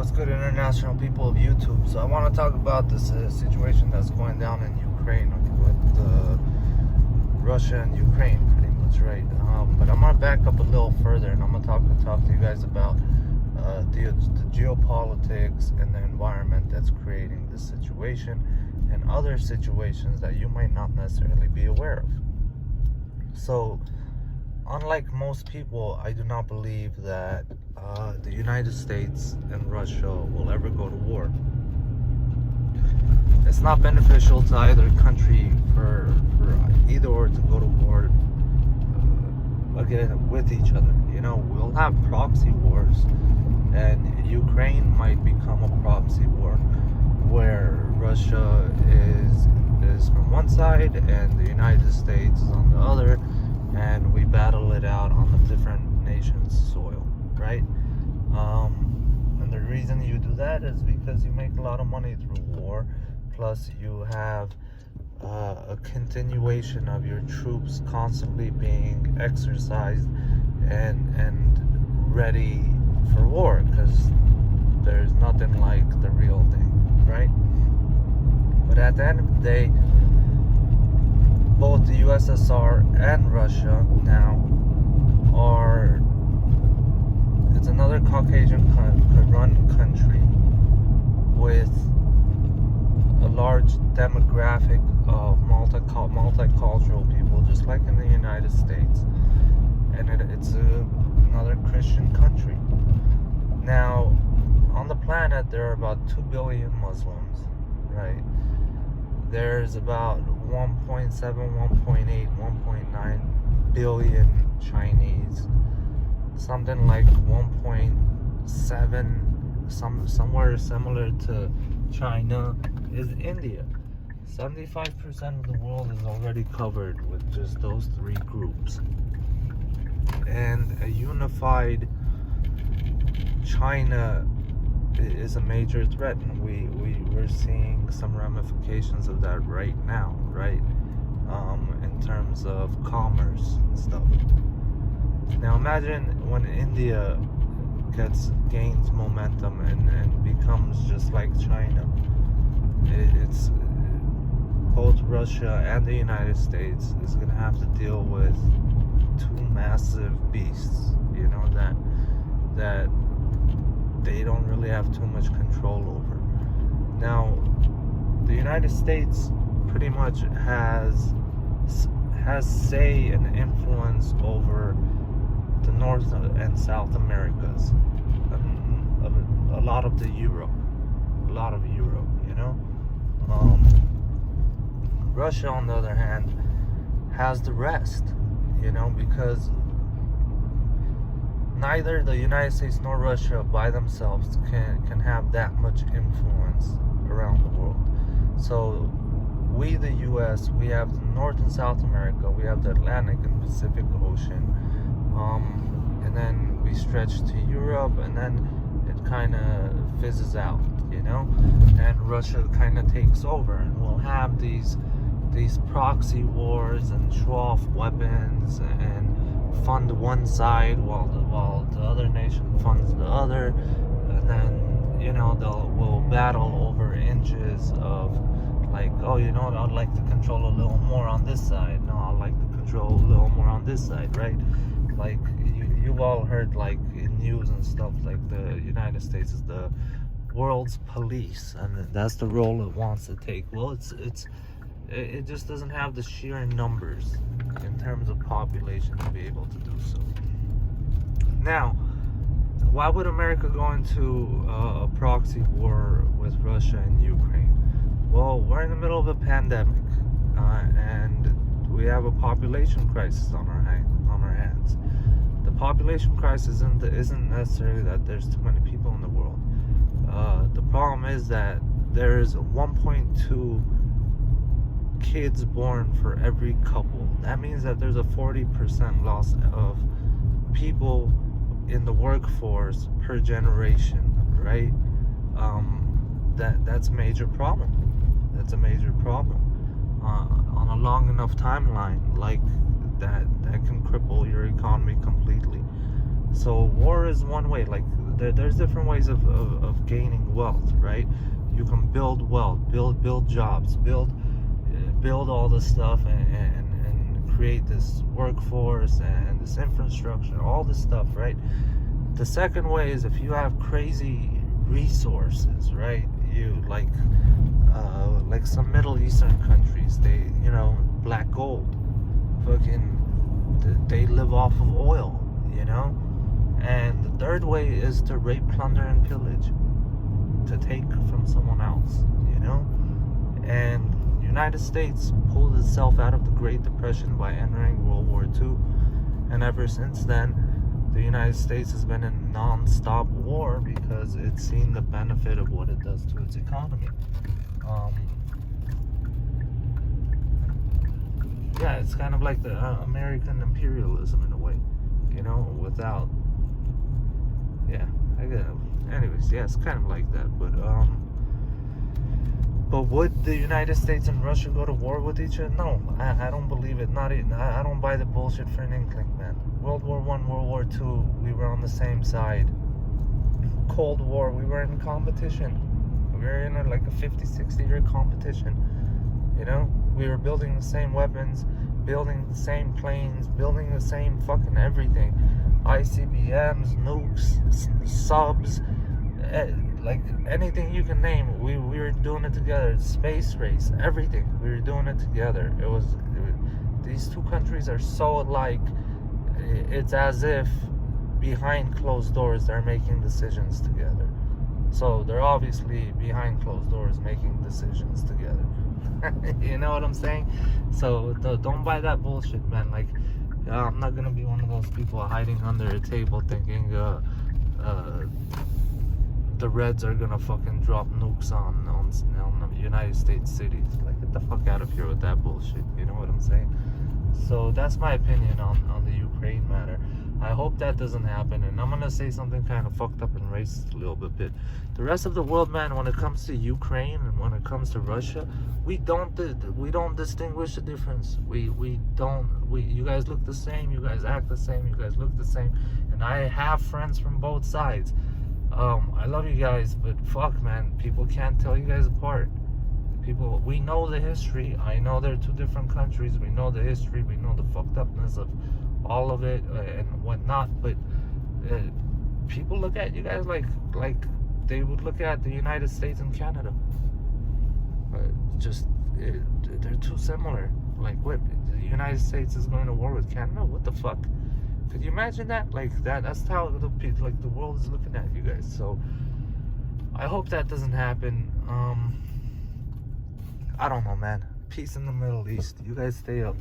What's good, international people of YouTube? So I want to talk about this situation that's going down in Ukraine with Russia and Ukraine, pretty much, right? But I'm gonna back up a little further, and I'm gonna talk to you guys about the geopolitics and the environment that's creating this situation, and other situations that you might not necessarily be aware of. So, unlike most people, I do not believe that the United States and Russia will ever go to war. It's not beneficial to either country for either or to go to war again with each other. You know, we'll have proxy wars, and Ukraine might become a proxy war where Russia is from one side and the United States is on the other, and we battle it out on the different nations' soil, right? And the reason you do that is because you make a lot of money through war, plus you have a continuation of your troops constantly being exercised and ready for war, because there's nothing like the real thing, right? But at the end of the day, both the USSR and Russia now it's another Caucasian run country with a large demographic of multicultural people, just like in the United States, and it's another Christian country. Now, on the planet, there are about 2 billion Muslims, right? There's about 1.7, 1.8, 1.9 billion Chinese, something like 1.7, somewhere similar to China is India. 75% of the world is already covered with just those three groups. And a unified China is a major threat, and we're seeing some ramifications of that right now, right? In terms of commerce and stuff. Now imagine when India gains momentum and becomes just like China. It's both Russia and the United States is going to have to deal with two massive beasts, you know, that they don't really have too much control over. Now, the United States pretty much has say and influence over the North and South Americas, a lot of Europe, you know. Russia, on the other hand, has the rest, you know, because neither the United States nor Russia by themselves can have that much influence around the world. So we, the US, we have North and South America, we have the Atlantic and Pacific Ocean, and then we stretch to Europe, and then it kind of fizzes out, you know, and Russia kind of takes over, and we'll have these proxy wars and show off weapons and fund one side while the other nation funds the other, and then, you know, we'll battle over inches of, like, oh, you know what, I'd like to control a little more on this side. No, I'd like to control a little more on this side, right? Like, you've all heard, like, in news and stuff, like, the United States is the world's police, and that's the role it wants to take. Well, it just doesn't have the sheer numbers in terms of population to be able to do so. Now, why would America go into a proxy war with Russia and Ukraine? Well, we're in the middle of a pandemic, and we have a population crisis on our hands. The population crisis isn't necessarily that there's too many people in the world. The problem is that there's 1.2 kids born for every couple. That means that there's a 40% loss of people in the workforce per generation, right? That's a major problem. That's a major problem. On a long enough timeline like that can cripple your economy completely. So war is one way. Like, there's different ways of gaining wealth, right? You can build wealth, build jobs, build all this stuff, and create this workforce and this infrastructure, all this stuff, right? The second way is if you have crazy resources, right? You like some Middle Eastern countries, they, you know, black gold, fucking, they live off of oil, you know. And the third way is to rape, plunder, and pillage, to take from someone else, you know. And the United States pulled itself out of the Great Depression by entering World War II, and ever since then the United States has been in non-stop war because it's seen the benefit of what it does to its economy. Yeah, it's kind of like the American imperialism in a way, you know, without, yeah, I get it. Anyways, yeah, it's kind of like that, but would the United States and Russia go to war with each other? No, I don't believe it. Not even, I don't buy the bullshit for an inkling, man. World War I, World War II, we were on the same side. Cold War, we were in competition. We were in like a 50, 60-year competition. You know, we were building the same weapons, building the same planes, building the same fucking everything. ICBMs, nukes, subs, like anything you can name, we were doing it together. Space race, everything, we were doing it together. These two countries are so alike. It's as if behind closed doors they're making decisions together. So they're obviously behind closed doors making decisions together. You know what I'm saying? So don't buy that bullshit, man. Like, I'm not gonna be one of those people hiding under a table thinking the Reds are gonna fucking drop nukes on United States cities. Like, get the fuck out of here with that bullshit. You know what I'm saying? So that's my opinion on the Ukraine matter. I hope that doesn't happen, and I'm gonna say something kind of fucked up and racist a little bit. The rest of the world, man, when it comes to Ukraine and when it comes to Russia, we don't distinguish the difference. You guys look the same, you guys act the same, you guys look the same, and I have friends from both sides. I love you guys, but fuck, man, people can't tell you guys apart. We know the history. I know they're two different countries. We know the history. We know the fucked upness of all of it and whatnot. But people look at you guys like they would look at the United States and Canada. They're too similar. Like, what? The United States is going to war with Canada? What the fuck? Could you imagine that? Like that's how the world is looking at you guys. So I hope that doesn't happen. I don't know, man. Peace in the Middle East. You guys stay up.